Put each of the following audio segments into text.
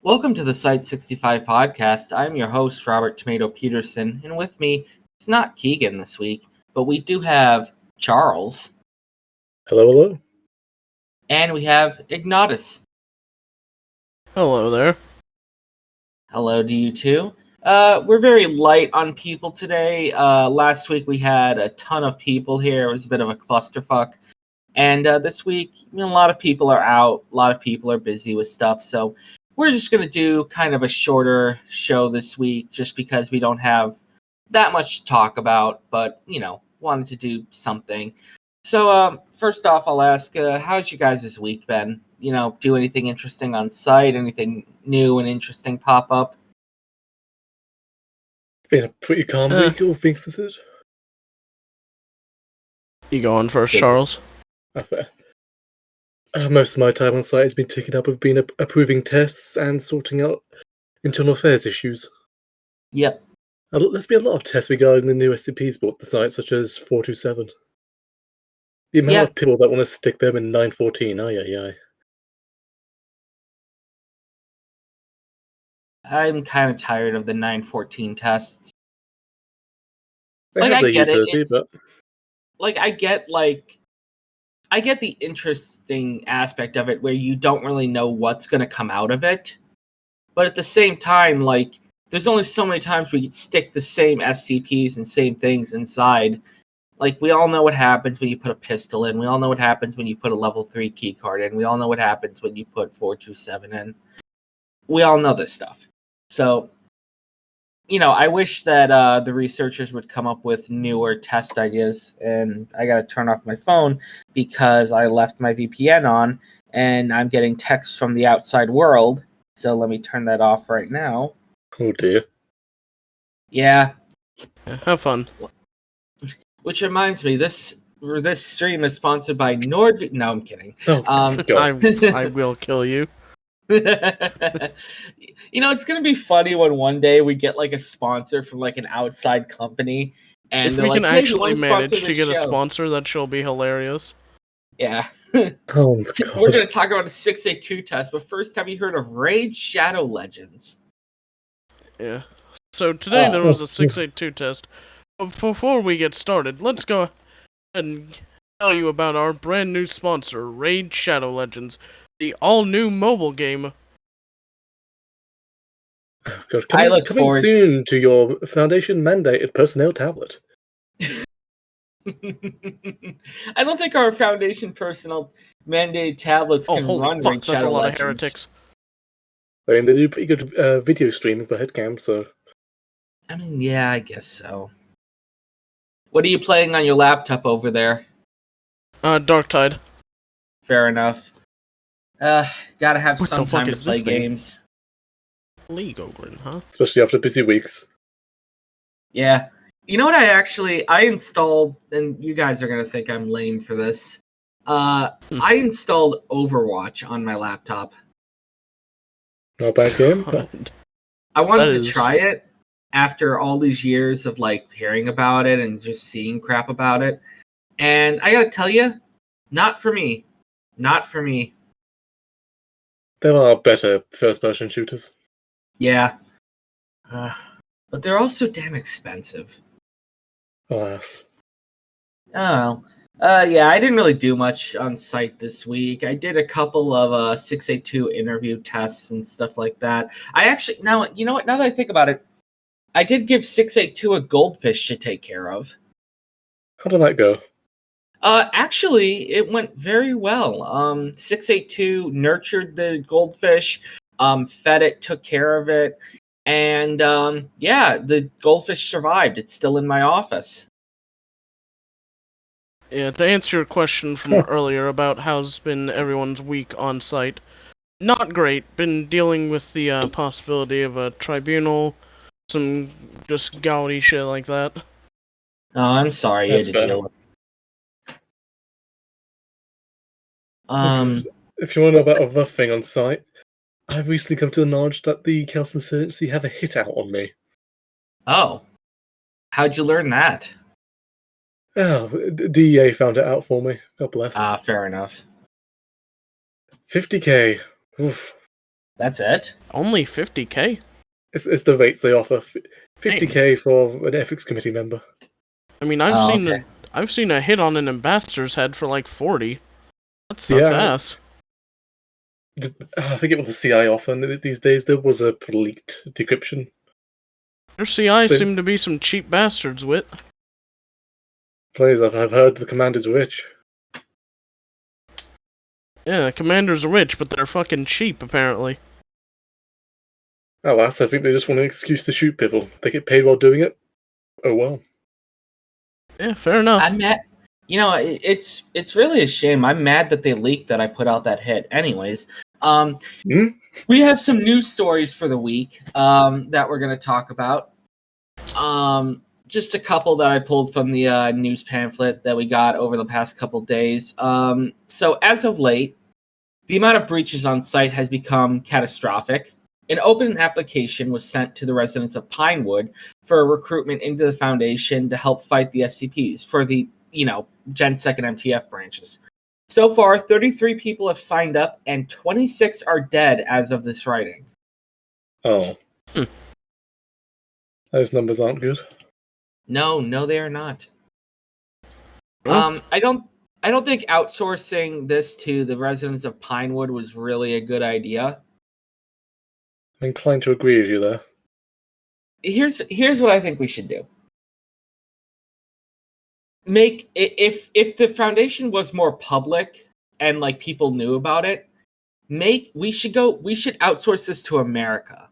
Welcome to the Site-65 podcast. I'm your host, Robert Tomato Peterson, and with me, it's not Keegan this week, but we do have Charles, Hello. and we have Ignatus. Hello there. Hello to you too. We're very light on people today. Last week we had a ton of people here. It was a bit of a clusterfuck. And this week, a lot of people are out. A lot of people are busy with stuff. So we're just going to do kind of a shorter show this week just because we don't have that much to talk about. But, wanted to do something. So first off, I'll ask, how's you guys' week been? Do anything interesting on site? Anything new and interesting pop up? Been a pretty calm week, all things considered. You go on first, Charles? Fair. Most of my time on site has been taken up with approving tests and sorting out internal affairs issues. Yep. There's been a lot of tests regarding the new SCPs brought to the site, such as 427. The amount of people that want to stick them in 914, aye. I'm kind of tired of the 914 tests. They have their utility, but I get the interesting aspect of it where you don't really know what's going to come out of it. But at the same time, there's only so many times we could stick the same SCPs and same things inside. We all know what happens when you put a pistol in. We all know what happens when you put a level 3 keycard in. We all know what happens when you put 427 in. We all know this stuff. So, I wish that the researchers would come up with newer test ideas. And I got to turn off my phone because I left my VPN on and I'm getting texts from the outside world. So let me turn that off right now. Oh dear. Yeah. Have fun. Which reminds me, this stream is sponsored by NordVPN. No, I'm kidding. Oh, God. I will kill you. It's gonna be funny when one day we get a sponsor from an outside company, and if they're we can hey, actually manage to get show? a sponsor, that shall be hilarious. Yeah. Oh God. We're gonna talk about a 682 test, but first, have you heard of Raid Shadow Legends? Yeah. So today there was a 682 test. But before we get started, let's go ahead and tell you about our brand new sponsor, Raid Shadow Legends, the all-new mobile game. God, coming soon to your Foundation mandated personnel tablet. I don't think our Foundation personnel mandated tablets can run Raid Shadow Legends. That's a lot of heretics. I mean, they do pretty good video streaming for headcam, so... I mean, yeah, I guess so. What are you playing on your laptop over there? Darktide. Fair enough. Gotta have some time to play games. League Ogren, huh? Especially after busy weeks. Yeah. You know what I installed, and you guys are gonna think I'm lame for this. I installed Overwatch on my laptop. Not a bad game. I wanted to try it after all these years of hearing about it and just seeing crap about it. And I gotta tell you, not for me. Not for me. There are better first-person shooters. Yeah. But they're also damn expensive. Alas. Oh, yeah, I didn't really do much on site this week. I did a couple of 682 interview tests and stuff like that. I actually, now, you know what, now that I think about it, I did give 682 a goldfish to take care of. How did that go? Actually, it went very well. 682 nurtured the goldfish, fed it, took care of it, and yeah, the goldfish survived. It's still in my office. Yeah, to answer your question from earlier about how's been everyone's week on site, not great. Been dealing with the possibility of a tribunal, some just gaudy shit like that. Oh, I'm sorry you had to deal with. If you want to know about a rough thing on site, I've recently come to the knowledge that the Council Insurgency have a hit out on me. Oh. How'd you learn that? Oh, DEA found it out for me. God bless. Fair enough. 50K. Oof. That's it? Only 50K? It's the rates they offer. 50K for an ethics committee member. I mean, I've seen a hit on an ambassador's head for like 40. That sucks ass. I think it was the CI offer these days. There was a leaked decryption. Your CI seem to be some cheap bastards, Wit. Please, I've heard the commander's rich. Yeah, the commanders are rich, but they're fucking cheap, apparently. Oh, I think they just want an excuse to shoot people. They get paid while doing it. Oh well. Yeah, fair enough. I'm mad. You know, it's really a shame. I'm mad that they leaked that I put out that hit. Anyways, we have some news stories for the week that we're going to talk about. Just a couple that I pulled from the news pamphlet that we got over the past couple days. So as of late, the amount of breaches on site has become catastrophic. An open application was sent to the residents of Pinewood for a recruitment into the Foundation to help fight the SCPs for the, GenSec and MTF branches. So far, 33 people have signed up and 26 are dead as of this writing. Oh. Those numbers aren't good. No, they are not. I don't think outsourcing this to the residents of Pinewood was really a good idea. I'm inclined to agree with you there. Here's what I think we should do. If the Foundation was more public and like people knew about it, we should outsource this to America.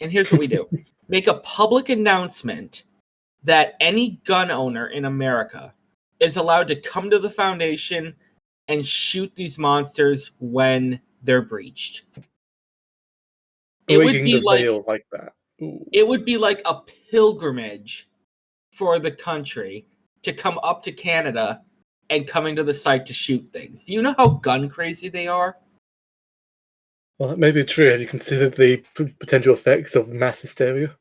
And here's what we do. Make a public announcement that any gun owner in America is allowed to come to the Foundation and shoot these monsters when they're breached. It would be like that. Ooh. It would be like a pilgrimage for the country to come up to Canada and come into the site to shoot things. Do you know how gun crazy they are? Well, that may be true. Have you considered the potential effects of mass hysteria?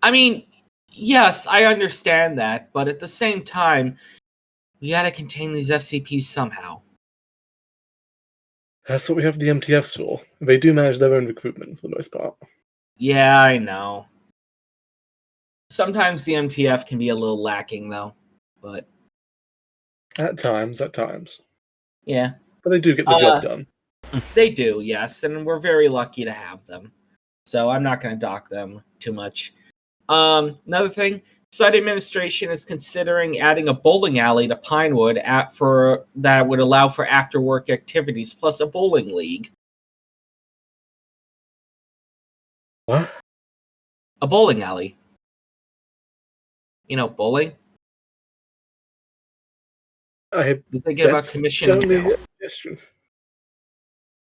I mean, yes, I understand that, but at the same time, we gotta contain these SCPs somehow. That's what we have the MTFs for. They do manage their own recruitment for the most part. Yeah, I know. Sometimes the MTF can be a little lacking, though. But At times. Yeah. But they do get the job done. They do, yes, and we're very lucky to have them. So I'm not going to dock them too much. Another thing, site administration is considering adding a bowling alley to Pinewood that would allow for after-work activities, plus a bowling league. What? A bowling alley. You know, bowling? You're thinking about commission.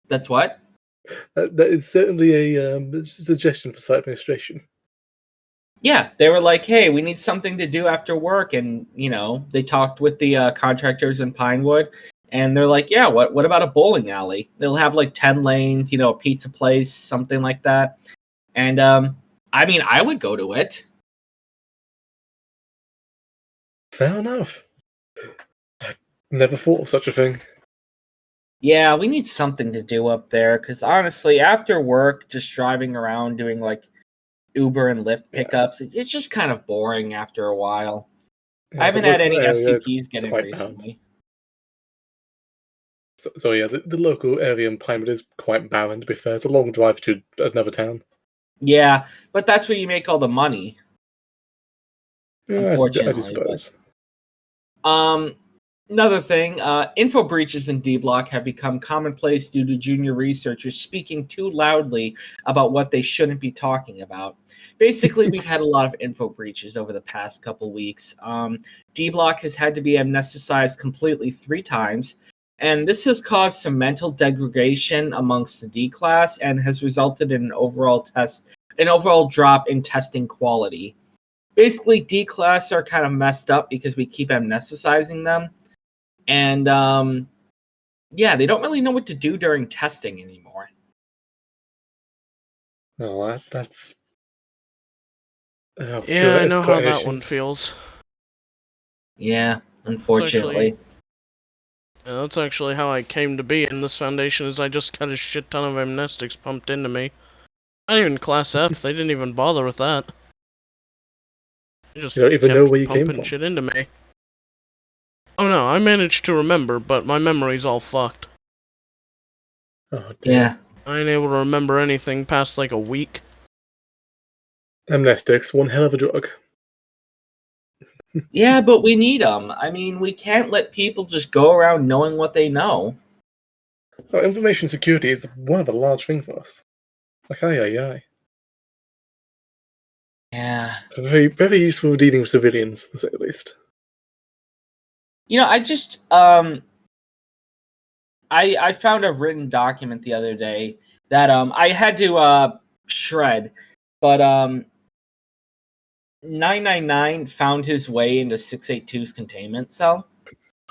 That's what? That is certainly a suggestion for site administration. Yeah, they were like, hey, we need something to do after work. And, they talked with the contractors in Pinewood. And they're like, yeah, what about a bowling alley? They'll have like 10 lanes, a pizza place, something like that. And, I would go to it. Fair enough. I never thought of such a thing. Yeah, we need something to do up there. Because honestly, after work, just driving around doing like Uber and Lyft pickups, it's just kind of boring after a while. Yeah, I haven't had any SCPs get in recently. So yeah, the local area in Pinewood is quite barren, to be fair. It's a long drive to another town. Yeah, but that's where you make all the money. Yeah, unfortunately, I do suppose. But, another thing, info breaches in D-Block have become commonplace due to junior researchers speaking too loudly about what they shouldn't be talking about. Basically, we've had a lot of info breaches over the past couple weeks. D-Block has had to be amnesticized completely 3 times, and this has caused some mental degradation amongst the D class and has resulted in an overall drop in testing quality. Basically, D class are kind of messed up because we keep amnesticizing them. And, they don't really know what to do during testing anymore. Oh, that's... Oh, yeah, I know how that one feels. Yeah, unfortunately. Yeah, that's actually how I came to be in this foundation, is I just got a shit ton of amnestics pumped into me. Not even Class F, they didn't even bother with that. They just You don't even know kept where you came pumping from. shit into me. Oh no, I managed to remember, but my memory's all fucked. Oh, dear. Yeah. I ain't able to remember anything past like a week. Amnestics, one hell of a drug. Yeah, but we need them. I mean, we can't let people just go around knowing what they know. Oh, information security is one of a large thing for us. Like, aye. Yeah. Very, very useful for dealing with civilians, to say the least. You know, I found a written document the other day that I had to shred, but 999 found his way into 682's containment cell.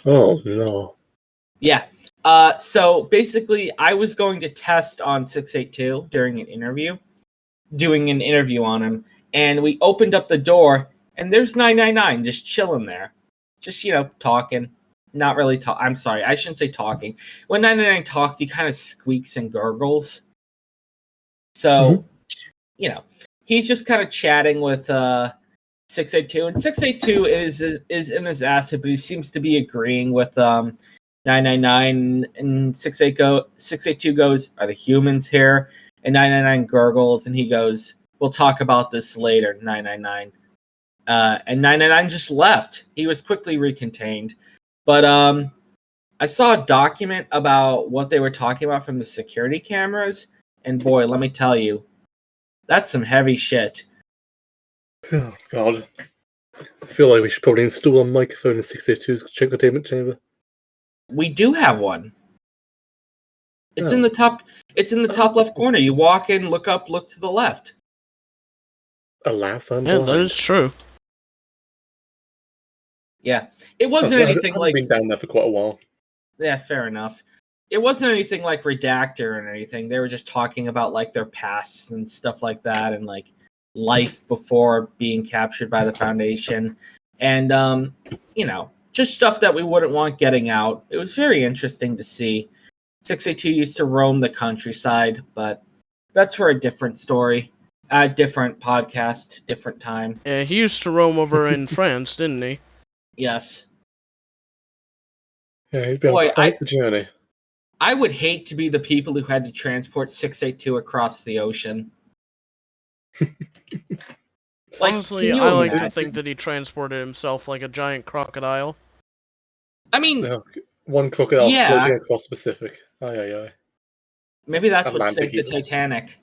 Oh, no. Yeah. So basically, I was going to test on 682 during an interview, doing an interview on him, and we opened up the door, and there's 999 just chilling there, just talking. Not really talk. I'm sorry, I shouldn't say talking. When 999 talks, he kind of squeaks and gurgles. So, he's just kind of chatting with 682, and 682 is in his acid, but he seems to be agreeing with 999, and 682 goes, "Are the humans here?" And 999 gurgles, and he goes, "We'll talk about this later." 999, and 999 just left. He was quickly recontained, but I saw a document about what they were talking about from the security cameras, and boy, let me tell you, that's some heavy shit. Oh, God. I feel like we should probably install a microphone in 682's check containment chamber. We do have one. It's in Oh. the top. It's in the top left corner. You walk in, look up, look to the left. Alas, I'm Yeah, blind. that is true. Yeah, it wasn't anything I haven't like. been down there for quite a while. Yeah, fair enough. It wasn't anything like Redactor or anything. They were just talking about like their pasts and stuff like that, and like life before being captured by the Foundation, and just stuff that we wouldn't want getting out. It was very interesting to see. 682 used to roam the countryside, but that's for a different story, a different podcast, different time. Yeah, he used to roam over in France, didn't he? Yes. Yeah, he's been Boy, on quite the journey. I would hate to be the people who had to transport 682 across the ocean. Like, Honestly, can you I like to imagine? think that he transported himself like a giant crocodile. I mean, No, one crocodile yeah, floating across the Pacific. Aye. maybe that's what Atlantic sank the even. Titanic.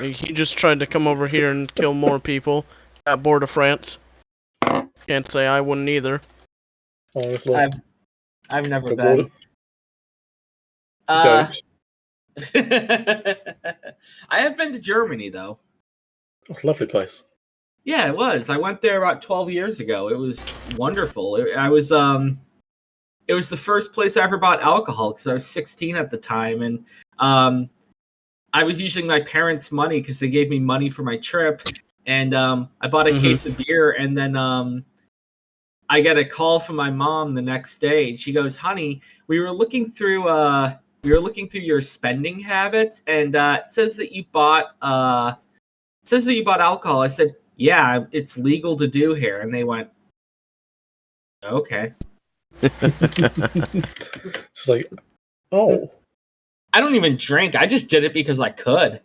He just tried to come over here and kill more people. Got bored of France. Can't say I wouldn't either. Honestly. I've never Good been. water. Don't. I have been to Germany though. Oh, lovely place. Yeah, it was. I went there about 12 years ago. It was wonderful. It was the first place I ever bought alcohol because I was 16 at the time, and I was using my parents' money because they gave me money for my trip, and I bought a case of beer, and then I got a call from my mom the next day, and she goes, "Honey, we were looking through your spending habits, and it says that you bought alcohol." I said, "Yeah, it's legal to do here," and they went, "Okay." Just like, oh. I don't even drink. I just did it because I could.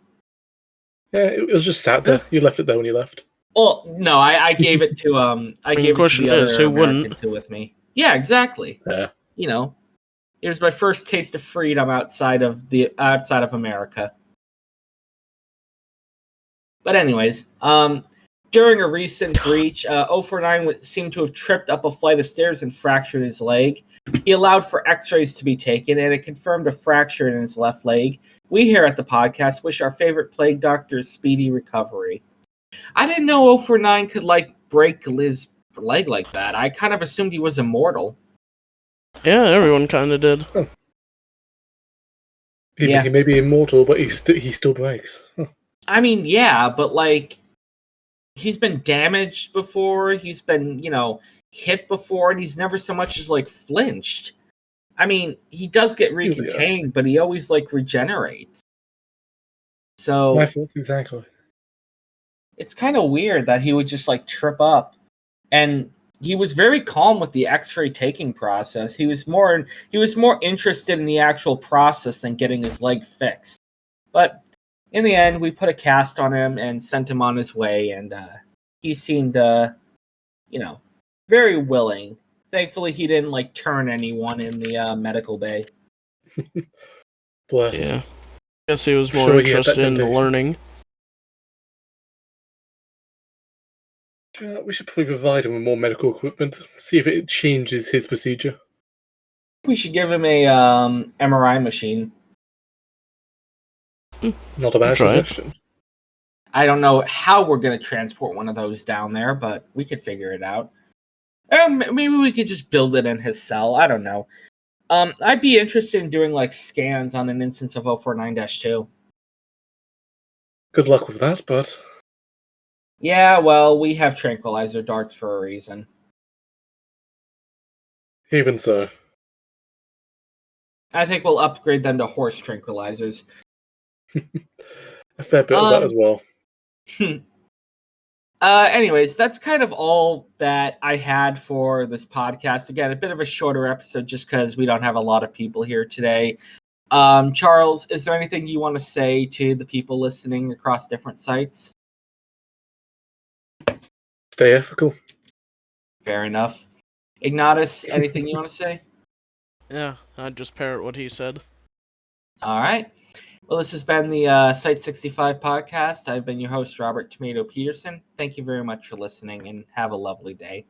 Yeah, it was just sat there. You left it there when you left. Well, no, I gave it to The question the is, other who wouldn't? Americans who with me. Yeah, exactly. Yeah. It was my first taste of freedom outside of America. But anyways, during a recent breach, 049 seemed to have tripped up a flight of stairs and fractured his leg. He allowed for x-rays to be taken, and it confirmed a fracture in his left leg. We here at the podcast wish our favorite plague doctor speedy recovery. I didn't know 049 could, break his leg like that. I kind of assumed he was immortal. Yeah, everyone kind of did. Oh. He may be immortal, but he still breaks. Huh. I mean, yeah, but, he's been damaged before. He's been, hit before, and he's never so much as like flinched. I mean, he does get Yeah. recontained, but he always like regenerates. So My thoughts exactly. it's kind of weird that he would just like trip up, and he was very calm with the X-ray taking process. He was more interested in the actual process than getting his leg fixed. But in the end, we put a cast on him and sent him on his way, and he seemed, very willing. Thankfully, he didn't like turn anyone in the medical bay. Bless. Yeah. Guess he was more Sure, he had that interested in the temptation. learning. We should probably provide him with more medical equipment. See if it changes his procedure. We should give him a MRI machine. Not a bad Try it. suggestion. I don't know how we're going to transport one of those down there, but we could figure it out. Maybe we could just build it in his cell. I don't know. I'd be interested in doing like scans on an instance of 049-2. Good luck with that, but Yeah, well, we have tranquilizer darts for a reason. even so. I think we'll upgrade them to horse tranquilizers. A fair bit of that as well. Anyways, that's kind of all that I had for this podcast. Again, a bit of a shorter episode just because we don't have a lot of people here today. Charles, is there anything you want to say to the people listening across different sites? Stay ethical. Fair enough. Ignatus, anything you want to say? Yeah, I'd just parrot what he said. All right. Well, this has been the Site-65 podcast. I've been your host, Robert Tomato Peterson. Thank you very much for listening, and have a lovely day.